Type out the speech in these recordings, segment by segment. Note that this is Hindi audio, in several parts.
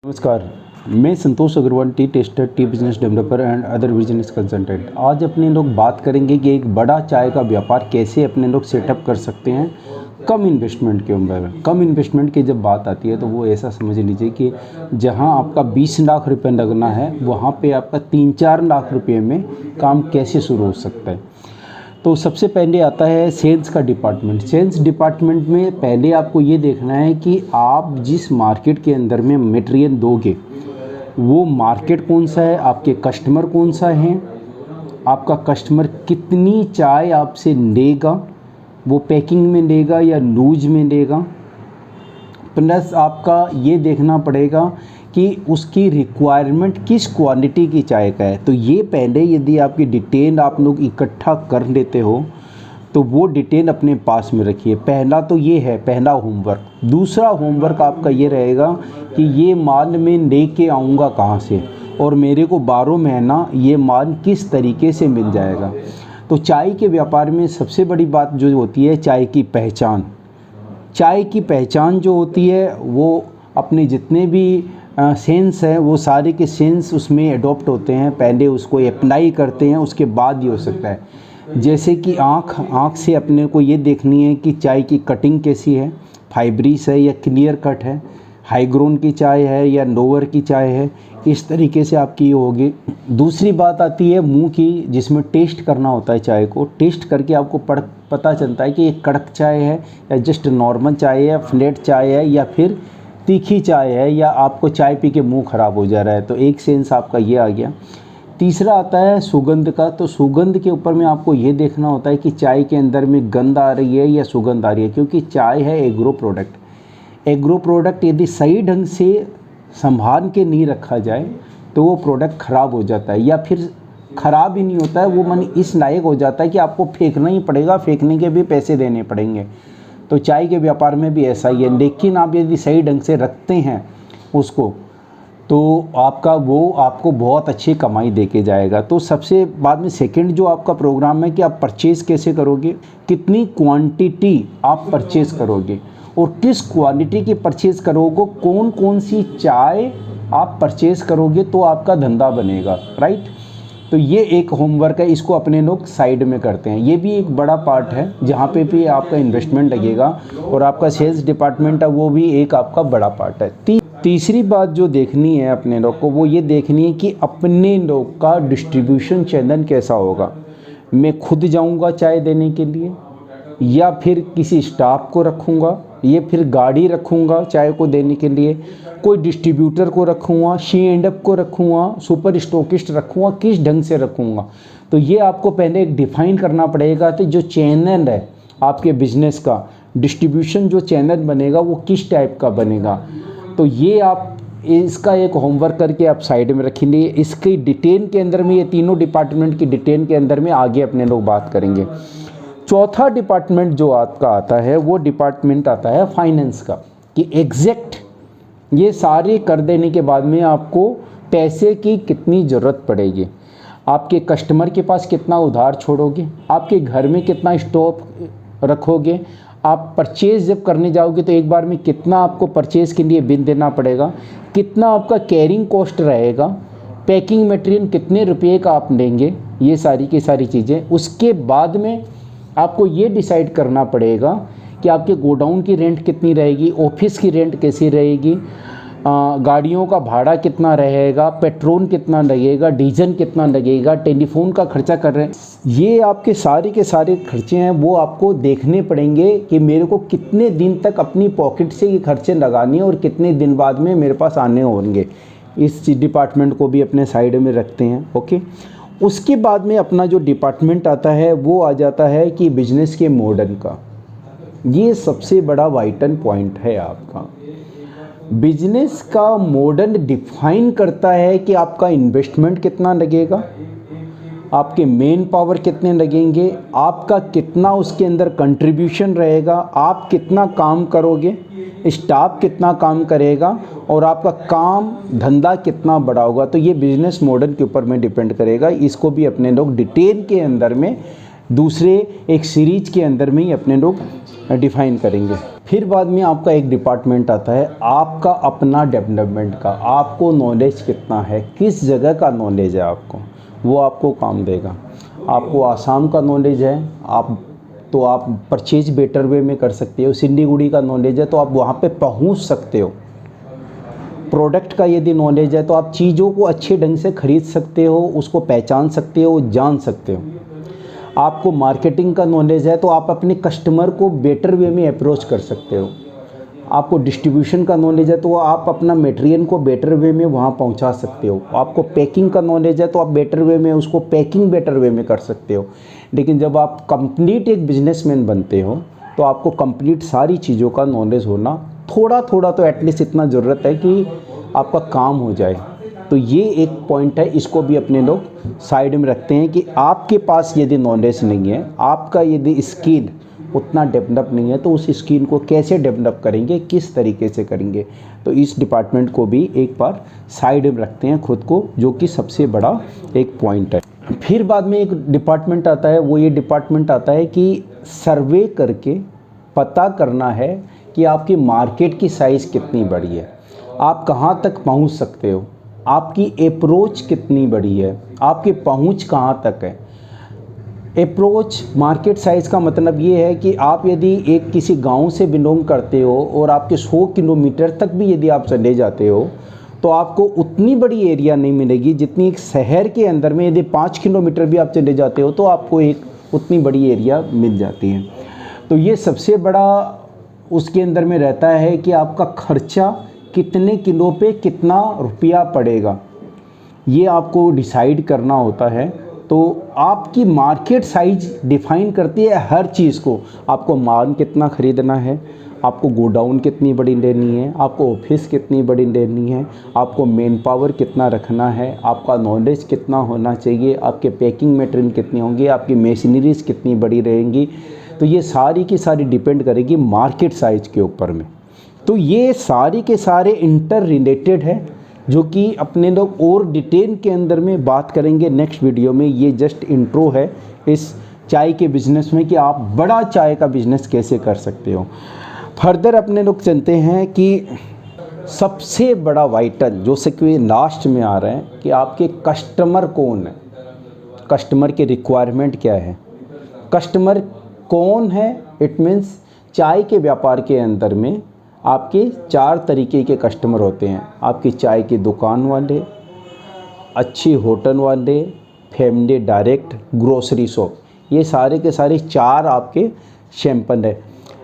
नमस्कार, मैं Santosh Agarwal, tea taster, tea business developer and other business consultant. आज अपने लोग बात करेंगे कि एक बड़ा चाय का व्यापार कैसे अपने लोग सेटअप कर सकते हैं कम इन्वेस्टमेंट के ऊपर। कम इन्वेस्टमेंट की जब बात आती है तो वो ऐसा समझ लीजिए कि जहां आपका 20 लाख रुपए लगना है वहां पे आपका 3-4 लाख रुपए में काम कैसे शुरू हो सकता है। तो सबसे पहले आता है सेल्स का डिपार्टमेंट। सेल्स डिपार्टमेंट में पहले आपको ये देखना है कि आप जिस मार्केट के अंदर में मटेरियल दोगे वो मार्केट कौन सा है, आपके कस्टमर कौन सा है, आपका कस्टमर कितनी चाय आपसे लेगा, वो पैकिंग में लेगा या लूज में लेगा। प्लस आपका ये देखना पड़ेगा कि उसकी रिक्वायरमेंट किस क्वालिटी की चाय का है। तो ये पहले यदि आपकी डिटेल आप लोग इकट्ठा कर लेते हो तो वो डिटेल अपने पास में रखिए। पहला तो ये है, पहला होमवर्क। दूसरा होमवर्क आपका ये रहेगा कि ये माल मैं लेके आऊँगा कहाँ से और मेरे को 12 महीना ये माल किस तरीके से मिल जाएगा। तो चाय के व्यापार में सबसे बड़ी बात जो होती है चाय की पहचान। चाय की पहचान जो होती है वो अपने जितने भी सेंस है वो सारे के सेंस उसमें एडॉप्ट होते हैं, पहले उसको अप्लाई करते हैं, उसके बाद ये हो सकता है। जैसे कि आँख से अपने को ये देखनी है कि चाय की कटिंग कैसी है, फाइब्रिस है या क्लियर कट है, हाई ग्रोन की चाय है या लोअर की चाय है, इस तरीके से आपकी ये होगी। दूसरी बात आती है मुंह की, जिसमें टेस्ट करना होता है चाय को। टेस्ट करके आपको पता चलता है कि ये कड़क चाय है या जस्ट नॉर्मल चाय है, फ्लैट चाय है या फिर तीखी चाय है या आपको चाय पी के मुंह ख़राब हो जा रहा है। तो एक सेंस आपका ये आ गया। तीसरा आता है सुगंध का। तो सुगंध के ऊपर में आपको ये देखना होता है कि चाय के अंदर में गंध आ रही है या सुगंध आ रही है, क्योंकि चाय है एग्रो प्रोडक्ट। एग्रो प्रोडक्ट यदि सही ढंग से संभाल के नहीं रखा जाए तो वो प्रोडक्ट ख़राब हो जाता है, या फिर ख़राब ही नहीं होता है, वो मन इस लायक हो जाता है कि आपको फेंकना ही पड़ेगा, फेंकने के भी पैसे देने पड़ेंगे। तो चाय के व्यापार में भी ऐसा ही है। लेकिन आप यदि सही ढंग से रखते हैं उसको तो आपको बहुत अच्छी कमाई देके जाएगा। तो सबसे बाद में सेकंड जो आपका प्रोग्राम है कि आप परचेज़ कैसे करोगे, कितनी क्वांटिटी आप परचेज़ करोगे और किस क्वालिटी की परचेज़ करोगे, कौन कौन सी चाय आप परचेज़ करोगे तो आपका धंधा बनेगा, राइट। तो ये एक होमवर्क है, इसको अपने लोग साइड में करते हैं। ये भी एक बड़ा पार्ट है जहाँ पे भी आपका इन्वेस्टमेंट लगेगा और आपका सेल्स डिपार्टमेंट है वो भी एक आपका बड़ा पार्ट है। तीसरी बात जो देखनी है अपने लोग को वो ये देखनी है कि अपने लोग का डिस्ट्रीब्यूशन चैनल कैसा होगा। मैं खुद जाऊँगा चाय देने के लिए या फिर किसी स्टाफ को रखूँगा या फिर गाड़ी रखूँगा चाय को देने के लिए, कोई डिस्ट्रीब्यूटर को रखूँगा, C&F को रखूँगा, सुपर स्टॉकिस्ट रखूँगा, किस ढंग से रखूँगा। तो ये आपको पहले एक डिफ़ाइन करना पड़ेगा कि जो चैनल है आपके बिज़नेस का, डिस्ट्रीब्यूशन जो चैनल बनेगा वो किस टाइप का बनेगा। तो ये आप इसका एक होमवर्क करके आप साइड में रखेंगे। इसकी डिटेल के अंदर में ये तीनों डिपार्टमेंट की डिटेल के अंदर में आगे अपने लोग बात करेंगे। चौथा डिपार्टमेंट जो आपका आता है वो डिपार्टमेंट आता है फाइनेंस का, कि एग्जैक्ट ये सारे कर देने के बाद में आपको पैसे की कितनी ज़रूरत पड़ेगी, आपके कस्टमर के पास कितना उधार छोड़ोगे, आपके घर में कितना स्टॉक रखोगे, आप परचेज़ जब करने जाओगे तो एक बार में कितना आपको परचेज़ के लिए बिल देना पड़ेगा, कितना आपका कैरिंग कॉस्ट रहेगा, पैकिंग मटेरियल कितने रुपये का आप लेंगे, ये सारी की सारी चीज़ें। उसके बाद में आपको ये डिसाइड करना पड़ेगा कि आपके गोडाउन की रेंट कितनी रहेगी, ऑफिस की रेंट कैसी रहेगी, गाड़ियों का भाड़ा कितना रहेगा, पेट्रोल कितना लगेगा, डीजल कितना लगेगा, टेलीफोन का खर्चा कर रहे हैं। ये आपके सारे के सारे खर्चे हैं वो आपको देखने पड़ेंगे कि मेरे को कितने दिन तक अपनी पॉकेट से ये खर्चे लगाने हैं और कितने दिन बाद में मेरे पास आने होंगे। इस डिपार्टमेंट को भी अपने साइड में रखते हैं, ओके। उसके बाद में अपना जो डिपार्टमेंट आता है वो आ जाता है कि बिजनेस के मॉडल का। ये सबसे बड़ा वाइटल पॉइंट है आपका। बिजनेस का मॉडल डिफाइन करता है कि आपका इन्वेस्टमेंट कितना लगेगा, आपके मेन पावर कितने लगेंगे, आपका कितना उसके अंदर कंट्रीब्यूशन रहेगा, आप कितना काम करोगे, स्टाफ कितना काम करेगा और आपका काम धंधा कितना बड़ा होगा। तो ये बिज़नेस मॉडल के ऊपर में डिपेंड करेगा। इसको भी अपने लोग डिटेल के अंदर में दूसरे एक सीरीज के अंदर में ही अपने लोग डिफाइन करेंगे। फिर बाद में आपका एक डिपार्टमेंट आता है आपका अपना डेवलपमेंट का। आपको नॉलेज कितना है, किस जगह का नॉलेज है आपको, वो आपको काम देगा। आपको आसाम का नॉलेज है आप तो आप परचेज बेटर वे में कर सकते हो। सिल्लीगुड़ी का नॉलेज है तो आप वहाँ पे पहुँच सकते हो। प्रोडक्ट का यदि नॉलेज है तो आप चीज़ों को अच्छे ढंग से खरीद सकते हो, उसको पहचान सकते हो, जान सकते हो। आपको मार्केटिंग का नॉलेज है तो आप अपने कस्टमर को बेटर वे में अप्रोच कर सकते हो। आपको डिस्ट्रीब्यूशन का नॉलेज है तो आप अपना मटेरियल को बेटर वे में वहाँ पहुँचा सकते हो। आपको पैकिंग का नॉलेज है तो आप बेटर वे में उसको पैकिंग बेटर वे में कर सकते हो। लेकिन जब आप कंप्लीट एक बिजनेसमैन बनते हो तो आपको कंप्लीट सारी चीज़ों का नॉलेज होना थोड़ा थोड़ा तो एटलीस्ट इतना ज़रूरत है कि आपका काम हो जाए। तो ये एक पॉइंट है, इसको भी अपने लोग साइड में रखते हैं कि आपके पास यदि नॉलेज नहीं है, आपका यदि स्किल उतना डेवलप नहीं है तो उस स्किल को कैसे डेवलप करेंगे, किस तरीके से करेंगे। तो इस डिपार्टमेंट को भी एक बार साइड में रखते हैं खुद को, जो कि सबसे बड़ा एक पॉइंट है। फिर बाद में एक डिपार्टमेंट आता है, वो ये डिपार्टमेंट आता है कि सर्वे करके पता करना है कि आपकी मार्केट की साइज़ कितनी बड़ी है, आप कहाँ तक पहुँच सकते हो, आपकी अप्रोच कितनी बड़ी है, आपकी पहुँच कहाँ तक है। अप्रोच मार्केट साइज़ का मतलब ये है कि आप यदि एक किसी गांव से बिलोंग करते हो और आपके 100 किलोमीटर तक भी यदि आप चले जाते हो तो आपको उतनी बड़ी एरिया नहीं मिलेगी जितनी एक शहर के अंदर में यदि 5 किलोमीटर भी आप चले जाते हो तो आपको एक उतनी बड़ी एरिया मिल जाती है। तो ये सबसे बड़ा उसके अंदर में रहता है कि आपका खर्चा कितने किलो पे कितना रुपया पड़ेगा, ये आपको डिसाइड करना होता है। तो आपकी मार्केट साइज डिफाइन करती है हर चीज़ को। आपको माल कितना ख़रीदना है, आपको गोडाउन कितनी बड़ी लेनी है, आपको ऑफिस कितनी बड़ी लेनी है, आपको मेन पावर कितना रखना है, आपका नॉलेज कितना होना चाहिए, आपके पैकिंग मटेरियल कितने होंगे, आपकी मशीनरीज कितनी बड़ी रहेंगी। तो ये सारी की सारी डिपेंड करेगी मार्केट साइज के ऊपर में। तो ये सारी के सारे इंटर रिलेटेड है, जो कि अपने लोग और डिटेल के अंदर में बात करेंगे नेक्स्ट वीडियो में। ये जस्ट इंट्रो है इस चाय के बिज़नेस में कि आप बड़ा चाय का बिज़नेस कैसे कर सकते हो। फर्दर अपने लोग चलते हैं कि सबसे बड़ा वाइटल जो कि लास्ट में आ रहा है कि आपके कस्टमर कौन है, कस्टमर के रिक्वायरमेंट क्या है, कस्टमर कौन है। इट मीन्स चाय के व्यापार के अंदर में आपके 4 तरीके के कस्टमर होते हैं। आपकी चाय की दुकान वाले, अच्छी होटल वाले, फैमिली डायरेक्ट, ग्रोसरी शॉप, ये सारे के सारे 4 आपके सैंपल है।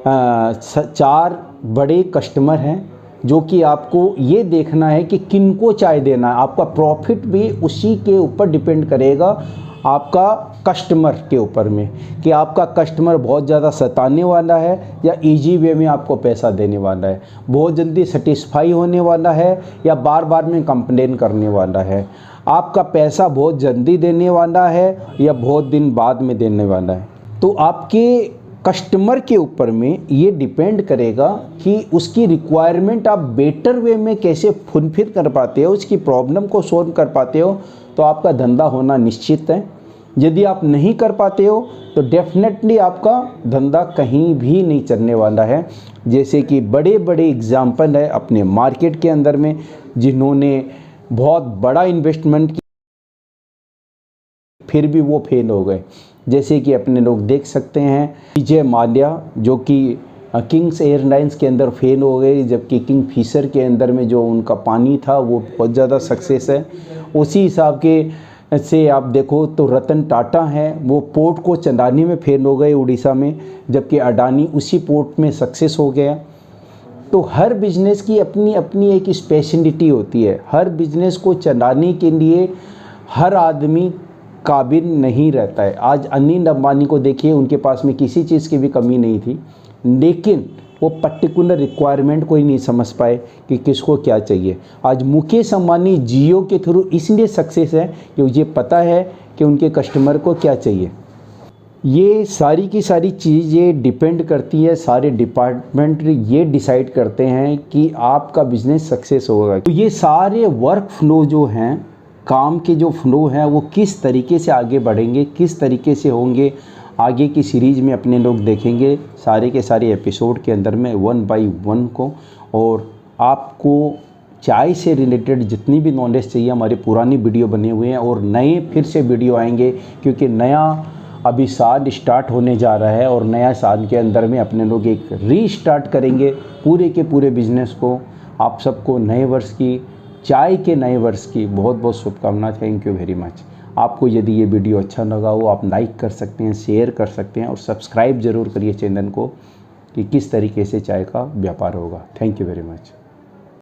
4 बड़े कस्टमर हैं जो कि आपको ये देखना है कि किनको चाय देना है। आपका प्रॉफिट भी उसी के ऊपर डिपेंड करेगा, आपका कस्टमर के ऊपर में, कि आपका कस्टमर बहुत ज़्यादा सताने वाला है या इजी वे में आपको पैसा देने वाला है, बहुत जल्दी सेटिस्फाई होने वाला है या बार बार में कंप्लेन करने वाला है, आपका पैसा बहुत जल्दी देने वाला है या बहुत दिन बाद में देने वाला है। तो आपके कस्टमर के ऊपर में ये डिपेंड करेगा कि उसकी रिक्वायरमेंट आप बेटर वे में कैसे फुलफिल कर पाते हो, उसकी प्रॉब्लम को सॉल्व कर पाते हो, तो आपका धंधा होना निश्चित है। यदि आप नहीं कर पाते हो तो डेफिनेटली आपका धंधा कहीं भी नहीं चलने वाला है। जैसे कि बड़े बड़े एग्जाम्पल है अपने मार्केट के अंदर में जिन्होंने बहुत बड़ा इन्वेस्टमेंट किया फिर भी वो फेल हो गए। जैसे कि अपने लोग देख सकते हैं विजय माल्या जो कि किंग्स एयरलाइंस के अंदर फेल हो गए, जबकि किंग फिशर के अंदर में जो उनका पानी था वो बहुत ज़्यादा सक्सेस है। उसी हिसाब के से आप देखो तो रतन टाटा हैं, वो पोर्ट को चलाने में फेल हो गए उड़ीसा में, जबकि अडानी उसी पोर्ट में सक्सेस हो गया। तो हर बिजनेस की अपनी अपनी एक स्पेशलिटी होती है। हर बिजनेस को चलाने के लिए हर आदमी काबिल नहीं रहता है। आज अनिल अंबानी को देखिए, उनके पास में किसी चीज़ की भी कमी नहीं थी, लेकिन वो पर्टिकुलर रिक्वायरमेंट को ही नहीं समझ पाए कि किसको क्या चाहिए। आज मुकेश अंबानी जियो के थ्रू इसलिए सक्सेस है कि मुझे पता है कि उनके कस्टमर को क्या चाहिए। ये सारी की सारी चीज़ें डिपेंड करती है, सारे डिपार्टमेंट ये डिसाइड करते हैं कि आपका बिजनेस सक्सेस होगा। तो ये सारे वर्क फ्लो जो हैं, काम के जो फ्लो हैं, वो किस तरीके से आगे बढ़ेंगे, किस तरीके से होंगे, आगे की सीरीज़ में अपने लोग देखेंगे सारे के सारे एपिसोड के अंदर में 1 बाय 1 को। और आपको चाय से रिलेटेड जितनी भी नॉलेज चाहिए, हमारी पुरानी वीडियो बने हुए हैं और नए फिर से वीडियो आएंगे, क्योंकि नया अभी साल स्टार्ट होने जा रहा है और नया साल के अंदर में अपने लोग एक रीस्टार्ट करेंगे पूरे के पूरे बिज़नेस को। आप सबको नए वर्ष की, चाय के नए वर्ष की बहुत बहुत शुभकामनाएं। Thank you very much. आपको यदि ये वीडियो अच्छा लगा हो, आप लाइक कर सकते हैं, शेयर कर सकते हैं और सब्सक्राइब ज़रूर करिए चैनल को कि किस तरीके से चाय का व्यापार होगा। Thank you very much.